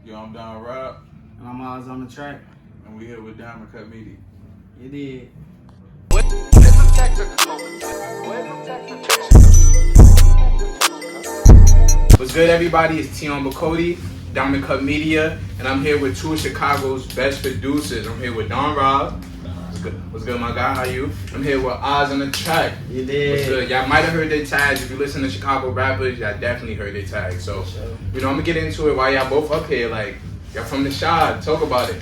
Yo, I'm Donn Robb. And I'm Ozonthetrack. And we here with KUT Magazine. You did. What's good, everybody? It's Tee Becoate, KUT Media, and I'm here with two of Chicago's best producers. I'm here with Donn Robb. What's good, my guy? How you? I'm here with Ozonthetrack. You did. What's good? Y'all might have heard their tags. If you listen to Chicago rappers, y'all definitely heard their tags. So, I'm gonna get into it while y'all both up here. Like, y'all from the Shad. Talk about it.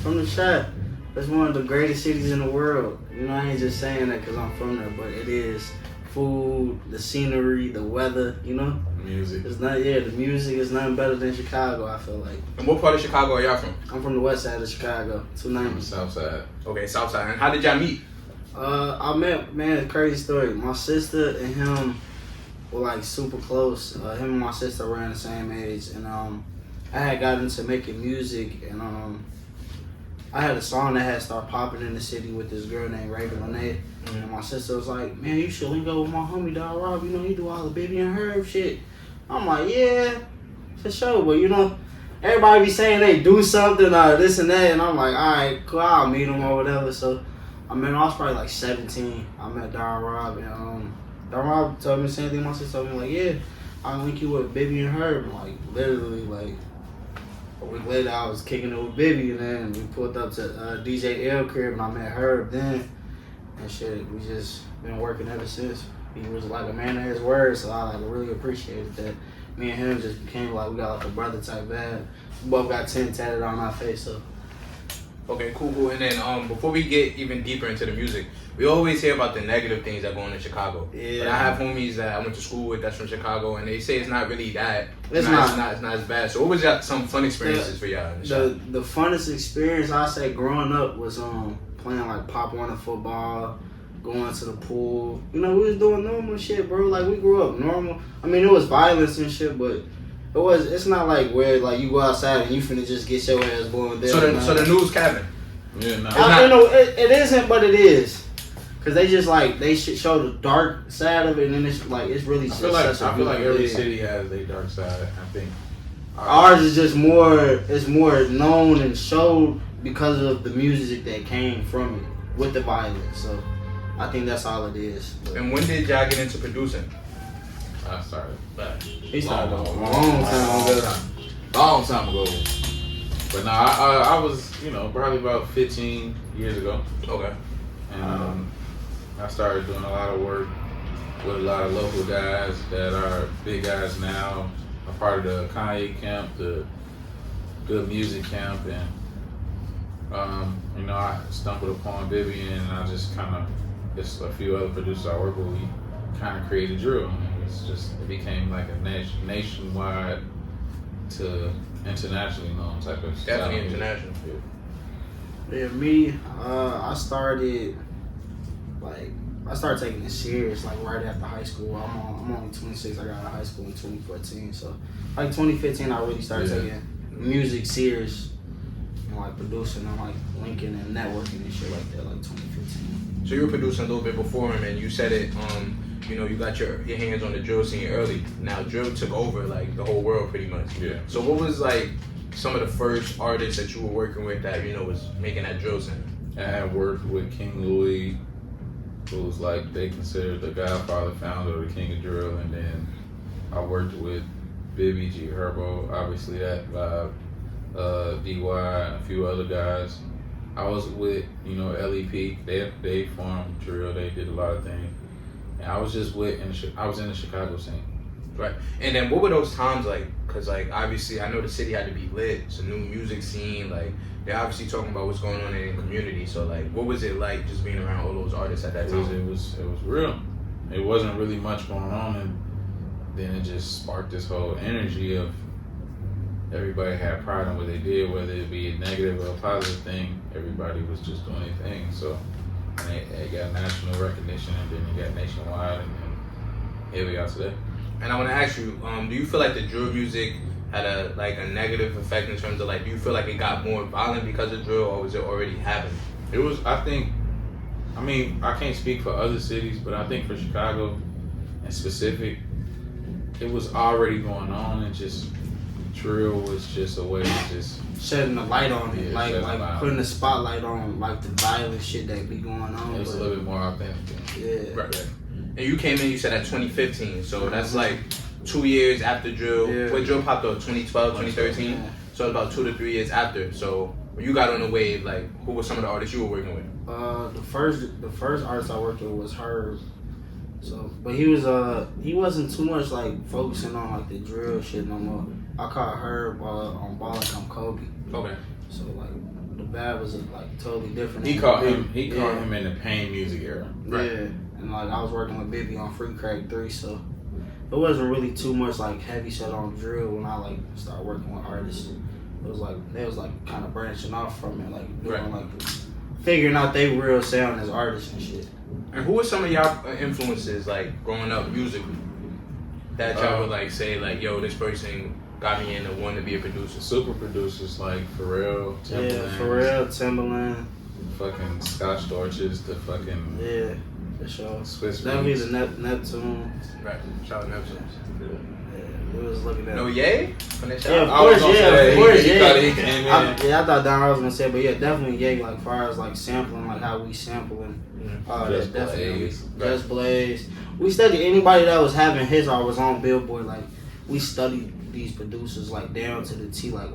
From the Shad. That's one of the greatest cities in the world. I ain't just saying that because I'm from there, but it is. Food, the scenery, the weather, Music. It's not, the music is nothing better than Chicago, I feel like. And what part of Chicago are y'all from? I'm from the west side of Chicago, 290. South side. Okay, South side. And how did y'all meet? I met, crazy story. My sister and him were like super close. Him and my sister were around the same age, and I had got into making music, and I had a song that had started popping in the city with this girl named Raven Lynette. And my sister was like, man, you should link up with my homie Donn Robb, he do all the Baby and Herb shit. I'm like, yeah, for sure, but everybody be saying they do something or this and that, and I'm like, alright, cool, I'll meet them or whatever. So, I was probably like 17. I met Donn Robb, and Donn Robb told me the same thing my sister told me, like, yeah, I'll link you with Baby and Herb. And like, literally, like, a week later, I was kicking it with Baby, and then we pulled up to DJ L crib, and I met Herb then. And shit, we just been working ever since. He was like a man of his word, so I really appreciated that. Me and him just became like, we got like a brother type vibe. We both got 10 tatted on our face, so. Okay, cool. And then before we get even deeper into the music, we always hear about the negative things that go on in Chicago. Yeah. But I have homies that I went to school with that's from Chicago, and they say it's not really that. It's not as bad. So what was some fun experiences for y'all? The funnest experience I say growing up was playing like Pop Warner football, going to the pool. We was doing normal shit, bro. Like, we grew up normal. It was violence and shit, but it's not like where like you go outside and you finna just get your ass blown down. So the news cabin. Yeah, no. It isn't, but it is. Cause they just like they show the dark side of it, and then it's like it's really. I feel like every city has their dark side. I think ours is just more. It's more known and showed because of the music that came from it with the violence. So I think that's all it is. And when did y'all get into producing? I started. He started a long time ago. But no, I was probably about 15 years ago. Okay. And I started doing a lot of work with a lot of local guys that are big guys now. I'm part of the Kanye camp, the Good Music camp, and I stumbled upon Vivian, and I just just a few other producers I work with, we kind of created drill. It became like a nationwide to internationally known type of style. Definitely international. Yeah, me, I started taking it serious like right after high school. I'm only 26. I got out of high school in 2014. So like 2015, I really started taking music serious and like producing and like linking and networking and shit like that. Like 2015. So you were producing a little bit before him, and you said it. You got your hands on the drill scene early. Now drill took over like the whole world pretty much. Yeah. So what was like some of the first artists that you were working with that was making that drill scene? I had worked with King Louis, who was like they considered the Godfather, founder of the King of Drill, and then I worked with Bibby G, Herbo, obviously that vibe, DY, and a few other guys. I was with LEP. They formed drill. They did a lot of things. And I was just I was in the Chicago scene. Right. And then what were those times like? Because like obviously I know the city had to be lit. It's a new music scene. Like they're obviously talking about what's going on in the community. So like what was it like just being around all those artists at that time? It was real. It wasn't really much going on, and then it just sparked this whole energy of everybody had pride in what they did, whether it be a negative or a positive thing. Everybody was just doing their thing. So it got national recognition, and then it got nationwide, and here we are today. And I want to ask you, do you feel like the drill music had a negative effect in terms of do you feel like it got more violent because of drill, or was it already happening? It was, I can't speak for other cities, but I think for Chicago in specific, it was already going on, and just drill was just a way to just shedding the light on it, Yeah, like shedding light on putting it. the spotlight on like the violent shit that be going on. it was a but- little bit more authentic. Yeah. Right. And you came in, you said at 2015, so that's like 2 years after drill. Yeah. When drill popped up, 2012, 2013. Yeah. So about 2 to 3 years after. So when you got on the wave, like who were some of the artists you were working with? The first artist I worked with was Herb. So, but he wasn't too much like focusing on like the drill shit no more. I caught Herb on Ball Like I'm Kobe. Okay. So like the vibe was like totally different. He And caught Big- him. He yeah. caught him in the Pain music era. Right. Yeah, and like I was working with Bibby on Free Crack 3, so it wasn't really too much like heavy shit on drill when I like started working with artists. It was like they was like kind of branching off from it, like doing Right. like figuring out their real sound as artists and shit. And who were some of y'all influences like growing up musically that y'all would like say like, yo, this person got me into wanting to be a producer? Super producers like Pharrell, Timbaland, Yeah, Pharrell, Timbaland, fucking Scott Storches, the fucking yeah, for sure. Swiss Definitely Beats. the Neptune. Right. Shout out Neptune. Yeah, we was looking at. No Ye? From that Yeah, shout of out? I was course, gonna yeah, say, of course, he yeah. thought he came in. I thought Donn Robb was gonna say, but yeah, definitely Ye, like far as like sampling, like how we sampling. Just That's definitely Blaze. Just Blaze. We studied anybody that was having hits or was on Billboard. Like we studied these producers like down to the T. Like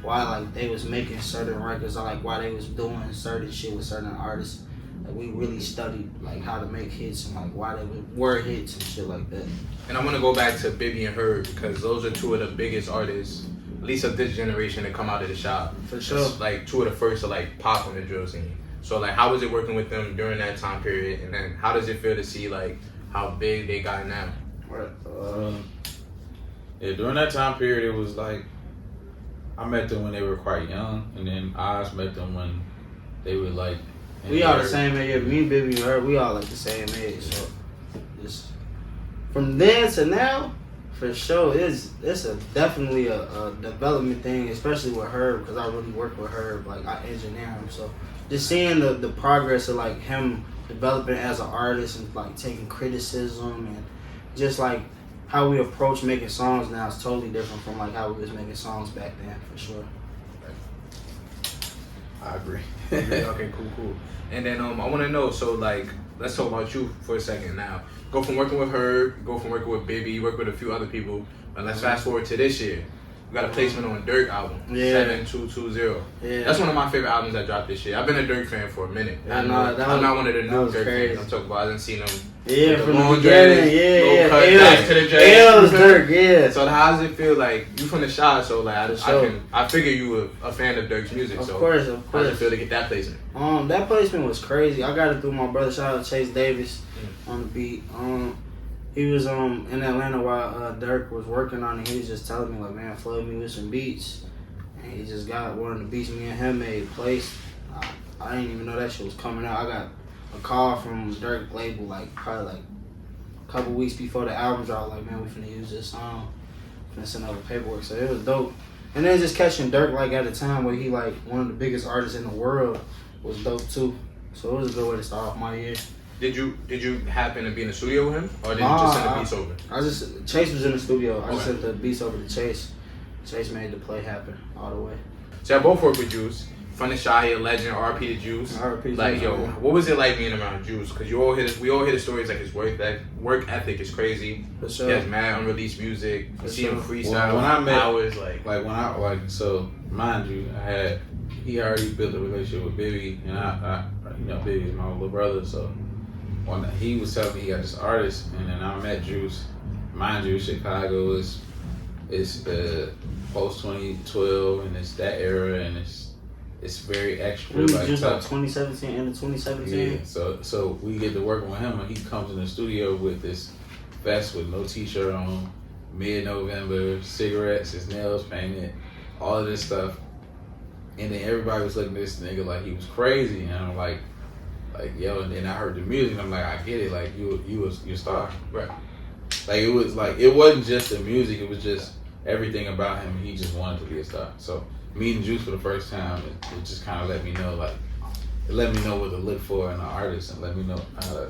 why like they was making certain records or like why they was doing certain shit with certain artists. Like we really studied like how to make hits and like why they were hits and shit like that. And I want to go back to Bibby and Herb because those are two of the biggest artists, at least of this generation, that come out of the shop. For sure. It's like two of the first to like pop on the drill scene. So like, how was it working with them during that time period? And then how does it feel to see like how big they got now? Yeah, during that time period, it was like I met them when they were quite young, and then Oz met them when they were like. in We all the their- same age. Me, Bibby, and her, we all like the same age. So, just from then to now, for sure, it's definitely a development thing, especially with her, because I really work with her. Like I engineer him, so just seeing the progress of like him developing as an artist and like taking criticism and just like how we approach making songs now is totally different from like how we was making songs back then, for sure. I agree. Okay, cool. And then I want to know, so like, let's talk about you for a second now. Go from working with her, go from working with Bibby, you work with a few other people, but let's fast forward to this year. You got a placement on Durk album, Yeah. 7220. Yeah. That's one of my favorite albums that dropped this year. I've been a Durk fan for a minute. Yeah, I'm no, not that was- one of the that new was Durk crazy. fans. I'm talking about, I didn't see them. Yeah, with the from the long beginning, dreads, yeah, low cut, yeah. back to the dreads. L's Durk, yeah. So how does it feel like you from the shop? So like For sure. I figure you were a fan of Durk's music. Of so course, of how does it course. feel to get that placement? That placement was crazy. I got it through my brother. Shout out to Chase Davis on the beat. He was in Atlanta while Durk was working on it. He was just telling me like, man, flood me with some beats. And he just got one of the beats me and him made placed. I didn't even know that shit was coming out. I got a call from Durk label like probably like a couple weeks before the album dropped. Like, man, we finna use this song. Finna send over paperwork. So it was dope. And then just catching Durk like at a time where he like one of the biggest artists in the world was dope too. So it was a good way to start off my year. Did you happen to be in the studio with him, or did you Nah, just send the beats over? Chase was in the studio. I just Okay. sent the beats over to Chase. Chase made the play happen all the way. So I both work with Juice. From the Shy, a legend, RP to Juice. RP to Like Juice, yo, yeah. what was it like being around Juice? Because we all hear the stories like his work ethic is crazy. For He sure. has mad unreleased music. You For see him sure. freestyle Well, when I met- hours like. Like when I so mind you, he already built a relationship with Bibby, and I Bibby is my little brother, so when he was telling me he got this artist, and then I met Juice. Mind you, Chicago is post 2012, and it's that era, and it's very extra. We was Like just like tough. 2017, end of 2017. Yeah, so we get to working with him, and he comes in the studio with this vest with no t-shirt on, mid-November, cigarettes, his nails painted, all of this stuff, and then everybody was looking at this nigga like he was crazy, and I'm like yo, and then I heard the music, and I'm like, I get it, like you're a star, Right. like it wasn't just the music, it was just everything about him. He just wanted to be a star. So meeting Juice for the first time, it just kind of let me know what to look for in an artist, and let me know how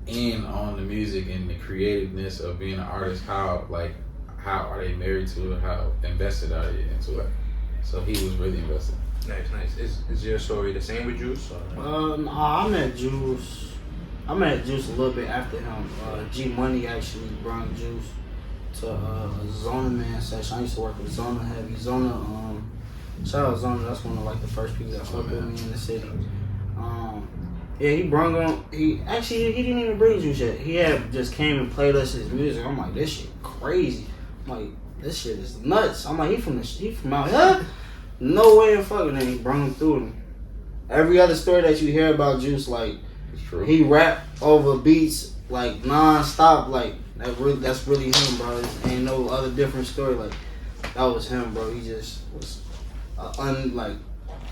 in on the music and the creativeness of being an artist. How are they married to it? How invested are they into it? So he was really invested. Nice. Is your story the same with Juice? No, I met Juice. I met Juice a little bit after him. G Money actually brought Juice to a Zona Man session. I used to work with Zona heavy. Zona, shout out Zona. That's one of like the first people that fucked with me in the city. Yeah, he brought him. He didn't even bring Juice yet. He had just came and played us his music. I'm like, this shit crazy. I'm like, this shit is nuts. I'm like, he from out here. No way in fucking. And he brought him through him. Every other story that you hear about Juice, like he rap over beats like non-stop, like that's really him, bro. There ain't no other different story. Like that was him, bro. He just was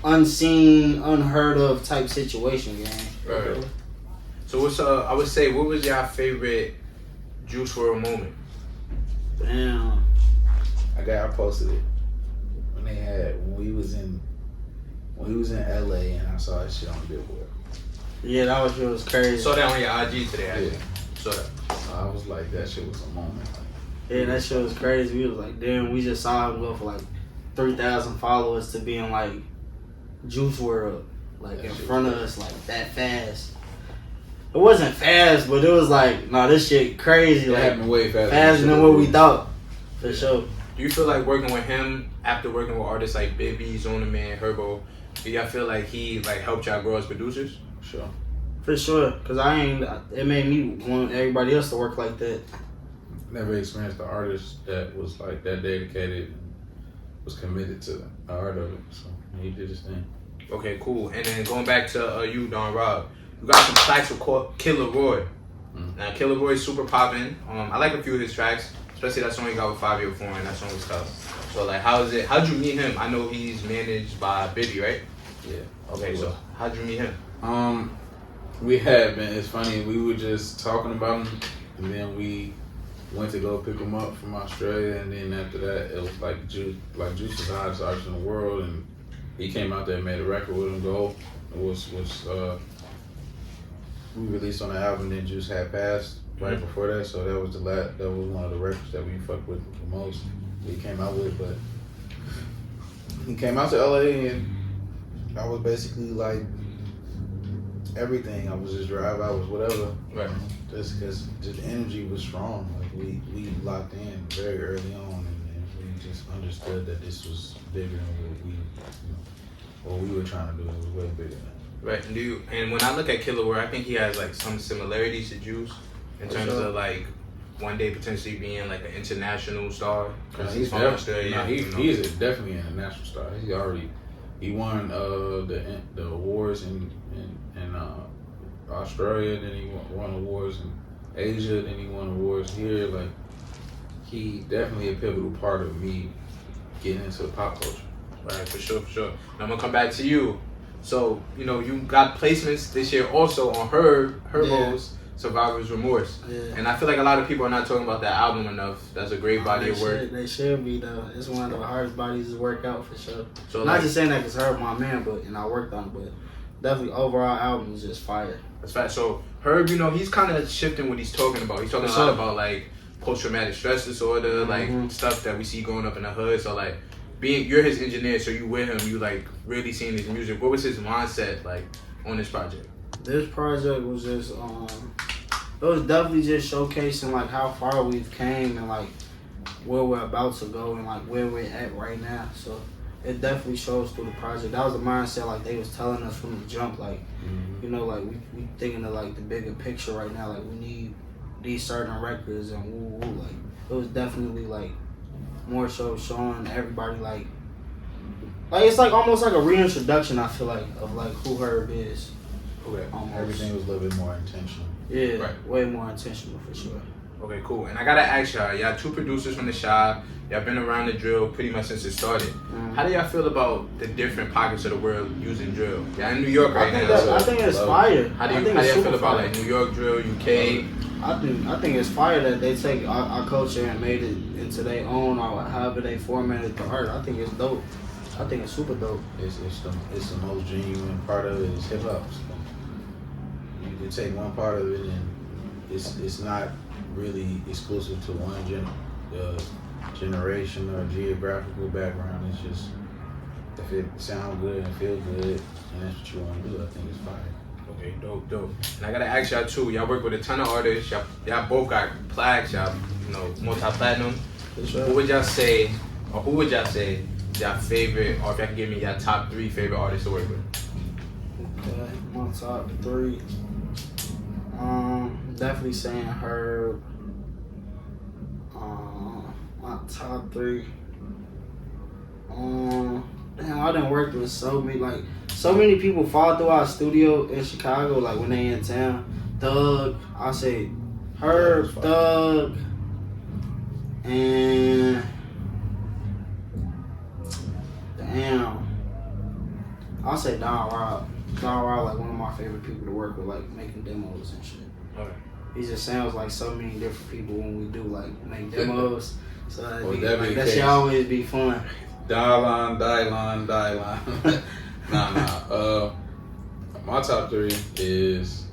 unseen, unheard of type situation, gang. Right. So what's I would say, what was your favorite Juice WRLD moment? Damn. I posted it when he was in LA and I saw that shit on Billboard. Yeah, that was crazy. Saw that on your IG today. Yeah. Saw that. I was like, that shit was a moment. Yeah, that shit was crazy. We was like, damn, we just saw him go for like 3,000 followers to being like Juice WRLD, like in front of us, like that fast. It wasn't fast, but it was like, nah, this shit crazy. It Like happened way faster. Faster than what we thought, for sure. Do you feel like working with him after working with artists like Baby, Zona Man, Herbo? Do y'all feel like he like helped y'all grow as producers? Sure. For sure, cause it made me want everybody else to work like that. Never experienced an artist that was like that dedicated, was committed to the art of it. So he did his thing. Okay, cool. And then going back to you, Donn Robb, you got some tracks with Laroi. Now, Laroi super popping. I like a few of his tracks, especially that song he got with 5 Year Foreign. That song was tough. So like, how'd you meet him? I know he's managed by Bibby, right? Yeah. Okay, so how'd you meet him? We had been. It's funny. We were just talking about him, and then we went to go pick him up from Australia, and then after that, it was like Juice was the hottest artist in the world, and he came out there and made a record with him. Gold. It was we released on the album. Then Juice had passed right before that, so that was that was one of the records that we fucked with the most. He came out with, but he came out to LA, and I was basically like everything. I was just drive. I was whatever. Right. Just because the energy was strong. Like we locked in very early on, and we just understood that this was bigger than what we were trying to do. It was way bigger than that. Right. And when I look at Laroi, I think he has like some similarities to Juice in terms of like one day potentially being like an international star. Because he's from Australia. He's definitely an international star. He won the awards in Australia, then he won awards in Asia, then he won awards here. Like, he definitely a pivotal part of me getting into pop culture. Right, for sure. Now I'm gonna come back to you. So, you got placements this year also on Herbo's Survivor's Remorse. Yeah. And I feel like a lot of people are not talking about that album enough. That's a great body of work. They should be, though. It's one of the hardest bodies to work out, for sure. So not just saying that because Herb my man, and I worked on it, but definitely overall album is just fire. That's fast. So Herb, he's kind of shifting what he's talking about. He's talking a lot about like post-traumatic stress disorder, like stuff that we see growing up in the hood. So like, you're his engineer, so you with him, you like really seeing his music. What was his mindset like on this project? This project was just it was definitely just showcasing like how far we've came and like where we're about to go and like where we're at right now. So it definitely shows through the project. That was the mindset like they was telling us from the jump, like like we thinking of like the bigger picture right now, like we need these certain records and woo. Like it was definitely like more so showing everybody like it's like almost like a reintroduction, I feel like, of like who Herb is. Okay. Everything was a little bit more intentional. Yeah, right. Way more intentional for sure. Okay, cool. And I gotta ask y'all 2 producers from the shop. Y'all been around the drill pretty much since it started. How do y'all feel about the different pockets of the world using drill? Y'all in New York right now. I think it's fire. How do y'all feel about like New York drill, UK? I think it's fire that they take our culture and made it into their own, or however they formatted the art. I think it's dope. I think it's super dope. It's the most genuine part of it is hip hop. You can take one part of it and it's not really exclusive to one generation or geographical background. It's just if it sounds good and feel good and that's what you want to do, I think it's fire. Okay, dope. And I gotta ask y'all too. Y'all work with a ton of artists. Y'all both got plaques. Y'all, multi-platinum. Sure. Who would y'all say y'all favorite, or if y'all can give me y'all top 3 favorite artists to work with? Okay, my top 3. Definitely saying Herb. My top 3. Damn, I done worked with so many people fall through our studio in Chicago, like when they in town. Thug, I say Herb, Thug, and damn, I'll say Donn Robb. Donn Robb, like one of my favorite people to work with, like making demos and shit. Okay. He just sounds like so many different people when we do like make demos. So that should always be fun. Die line. Nah. My top 3 is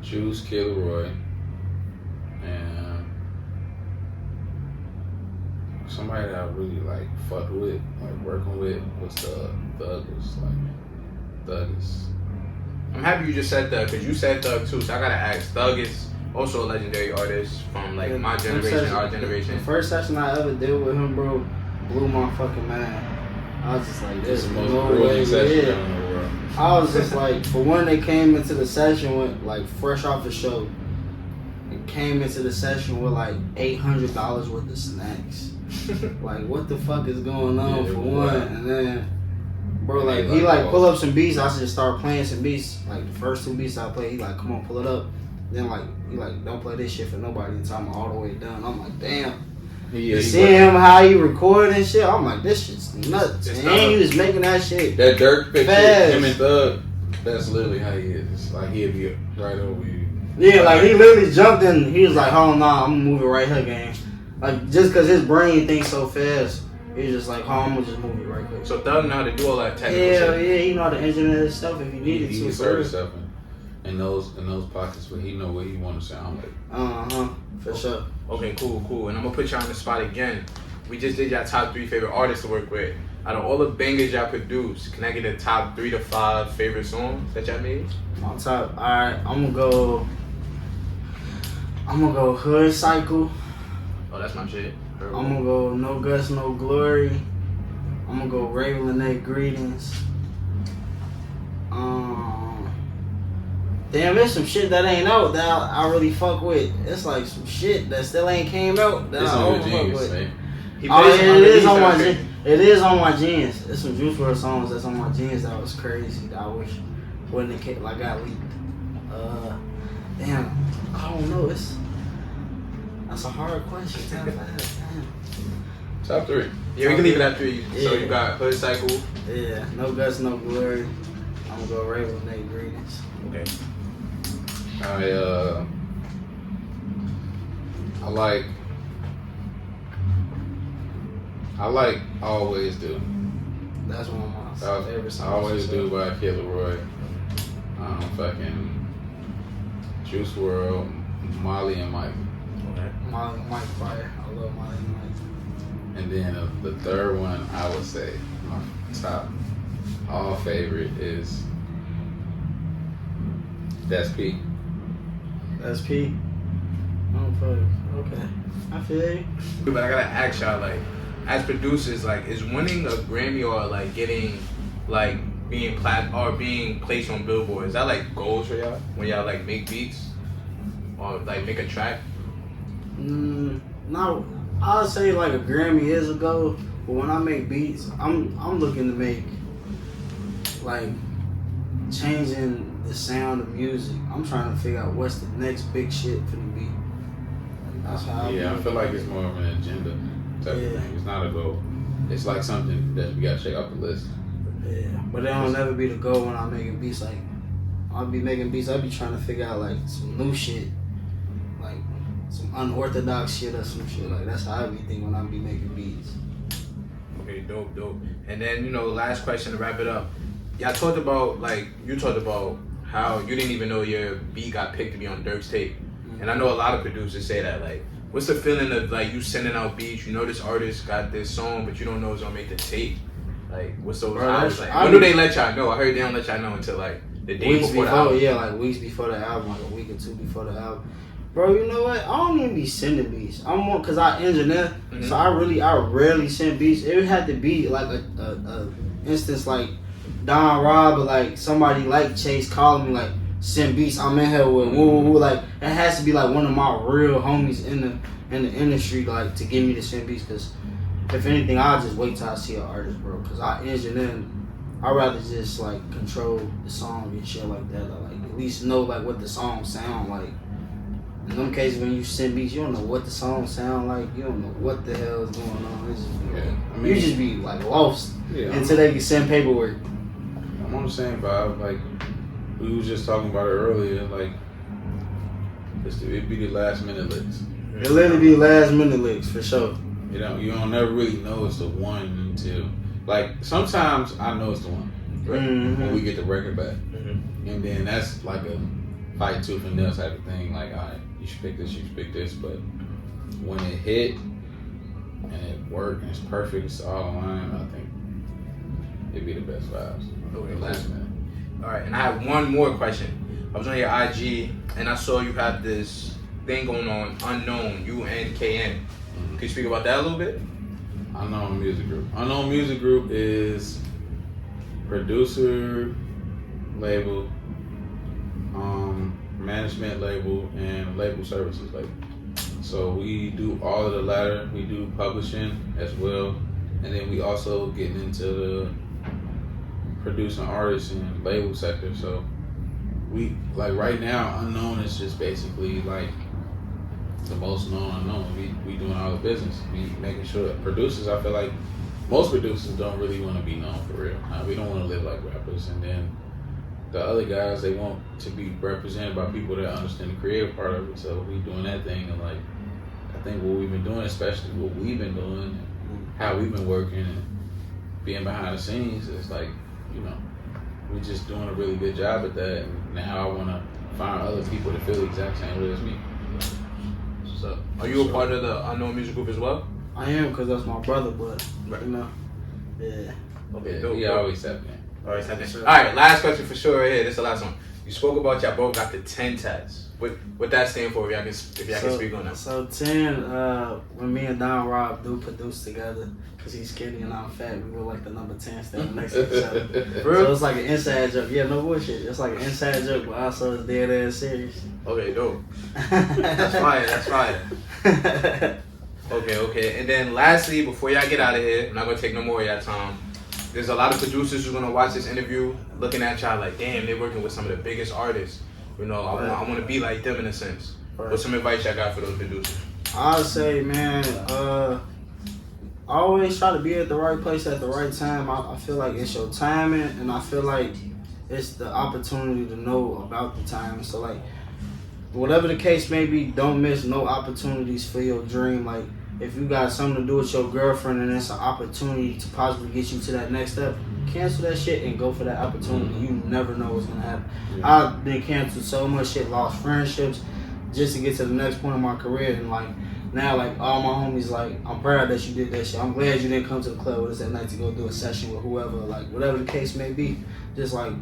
Juice, Laroi, and somebody that I really like fucked with, like working with was Thug. I'm happy you just said Thug, because you said Thug too, so I gotta ask. Thug is also a legendary artist from like my generation, our generation. The first session I ever did with him, bro, blew my fucking mind. I was just like, this is no way. Yeah. I was just like, for one, they came into the session with like fresh off the show. And came into the session with like $800 worth of snacks. Like, what the fuck is going on for one? And then, bro, like he like pull up some beats. I just start playing some beats. Like the first 2 beats I play, he like, come on, pull it up. Then like he like, don't play this shit for nobody until I'm all the way done. I'm like, damn. You see him how he record and shit. I'm like, this shit's nuts. And he was making that shit. That Durk picture, fast. him and Thug, that's literally how he is. It's like he'll be right over you. Yeah, like he literally jumped in. He was like, "Oh no, I'm gonna move it right here, gang." Like just cause his brain thinks so fast, he's just like, "Oh, I'm gonna just move it right quick." So Thug know how to do all that technical shit. shit. Yeah, he know how to engineer his stuff if he needed to. He insert himself in those pockets, but he know what he want to sound like. For sure. Okay, cool. And I'm gonna put y'all on the spot again. We just did y'all top 3 favorite artists to work with. Out of all the bangers y'all produced, can I get the top 3 to 5 favorite songs that y'all made? On top. All right, I'm gonna go Hood Cycle. Oh, that's my shit. I'm gonna go No Guts, No Glory. I'm gonna go Ray Lene Greetings. Damn, there's some shit that ain't out that I really fuck with. It's like some shit that still ain't came out that I don't fuck with. Man. It is on my jeans. There's some Juice WRLD songs that's on my jeans that was crazy. That I wish wouldn't have kept, like got leaked. Damn, I don't know. That's a hard question. Damn. Top 3. Yeah, we can leave it at 3. Yeah. So you got Hood Cycle. Yeah, No Guts, No Glory. I'm gonna go Ray Lene Greetings. Okay. I like Always Do. That's one of my favorite songs. Always Do by Laroi. Fucking Juice WRLD, Molly and Mike. Okay. Molly and Mike fire. I love Molly and Mike. And then the third one, I would say my top all favorite is That's P. That's P. Oh fuck. Okay. I feel you. But I gotta ask y'all, like, as producers, like, is winning a Grammy or like getting, like, being being placed on Billboard, is that like goals for y'all when y'all like make beats or like make a track? No, I'll say like a Grammy is a goal, but when I make beats, I'm looking to make like changing the sound of music. I'm trying to figure out what's the next big shit for the beat. That's how I feel like it's more of an agenda type of thing. It's not a goal. It's like something that we gotta check off the list. Yeah, but it'll never be the goal when I'm making beats. Like, I'll be making beats, I'll be trying to figure out like some new shit, like some unorthodox shit or some shit. Like, that's how I be thinking when I be making beats. Okay, dope. And then, last question to wrap it up. Y'all talked about, like, you talked about how you didn't even know your beat got picked to be on Durk's tape. And I know a lot of producers say that, like, what's the feeling of like you sending out beats, you know this artist got this song, but you don't know it's gonna make the tape? Like, what's those hours like? When do they let y'all know? I heard they don't let y'all know until like the day before the album. Yeah, like weeks before the album, like a week or two before the album. Bro, you know what? I don't even be sending beats. I'm more because I engineer, so I rarely send beats. It would have to be like a instance like Donn Robb or like somebody like Chase calling me like send beats. I'm in here with woo. Like it has to be like one of my real homies in the industry like to get me to send beats. Because if anything, I'll just wait till I see an artist, bro. Because I engineer. I'd rather just like control the song and shit like that. Like at least know like what the song sound like. In some cases, when you send beats, you don't know what the song sound like. You don't know what the hell is going on. It's just you just be like lost until they can send paperwork. I'm on the same vibe. Like we was just talking about it earlier. Like it'd be the last minute licks. It literally be last minute licks for sure. You don't never really know it's the one until like sometimes I know it's the one when we get the record back, and then that's like a fight tooth and nail type of thing. Like, all right, you should pick this, you should pick this. But when it hit and it worked and it's perfect, it's all online, I think it'd be the best vibes. Okay, last minute. All right, and I have one more question. I was on your IG and I saw you have this thing going on, Unknown, UNKN. Can you speak about that a little bit? Unknown Music Group. Unknown Music Group is producer, label, management label, and label services label. So we do all of the latter. We do publishing as well, and then we also get into the producing artists and label sector. So we like right now, Unknown is just basically like the most known unknown. We doing all the business. We making sure that producers. I feel like most producers don't really want to be known for real. We don't want to live like rappers, and then the other guys, they want to be represented by people that understand the creative part of it. So we doing that thing, and like I think what we've been doing, especially what we've been doing, and how we've been working and being behind the scenes, is like, you know, we're just doing a really good job at that. And now I want to find other people to feel the exact same way as me. So, are you a part of the Unknown Music Group as well? I am, because that's my brother, but you know, yeah. Okay, Yeah, he always have been. All right, last question for sure right here. This is the last one. You spoke about y'all both got the 10 tats. What that stand for? If y'all can speak on that. So 10, when me and Donn Robb do produce together, cause he's skinny and I'm fat, we were like the number 10 standing next to each other. So it's like an inside joke. Yeah, no bullshit. It's like an inside joke, but also it's dead ass serious. Okay, dope. That's fire. That's fire. Okay. And then lastly, before y'all get out of here, I'm not gonna take no more of y'all time. There's a lot of producers who's gonna watch this interview, looking at y'all like, damn, they're working with some of the biggest artists. You know, I want to be like them in a sense. Right. What's some advice y'all got for those producers? I'd say, man, always try to be at the right place at the right time. I feel like it's your timing, and I feel like it's the opportunity to know about the time. So like, whatever the case may be, don't miss no opportunities for your dream. Like, if you got something to do with your girlfriend and it's an opportunity to possibly get you to that next step, cancel that shit and go for that opportunity. You never know what's gonna happen. Yeah. I've been canceled so much shit, lost friendships just to get to the next point of my career, and like now, like all my homies, like I'm proud that you did that shit. I'm glad you didn't come to the club with us that night to go do a session with whoever, like whatever the case may be. Just like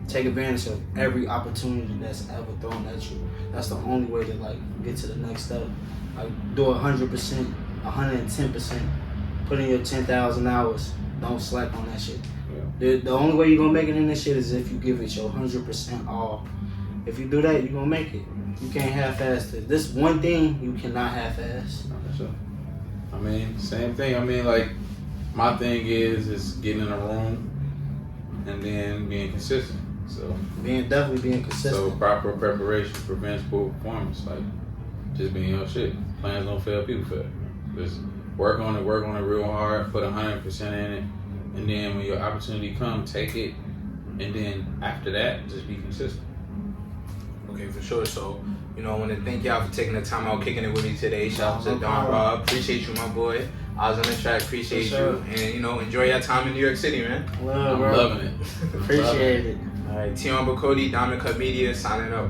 take advantage of every opportunity that's ever thrown at you. That's the only way to like get to the next step. Like do 100%, 110%. Put in your 10,000 hours. Don't slack on that shit. Yeah. The only way you're gonna make it in this shit is if you give it your 100% all. If you do that, you're gonna make it. You can't half-ass it. This one thing you cannot half-ass. Sure. I mean, same thing. I mean, like my thing is getting in a room and then being consistent. So definitely being consistent. So proper preparation prevents poor performance. Like just being your shit. Plans don't fail, people fail. Just work on it real hard, put 100% in it, and then when your opportunity comes, take it, and then after that, just be consistent. Okay, for sure. So, you know, I want to thank y'all for taking the time out, kicking it with me today. Shout out to Donn Robb. Appreciate you, my boy. I was on the track. Appreciate you. And, you know, enjoy your time in New York City, man. I'm loving it. Appreciate it. All right, Tee Becoate, KUT Media, signing out.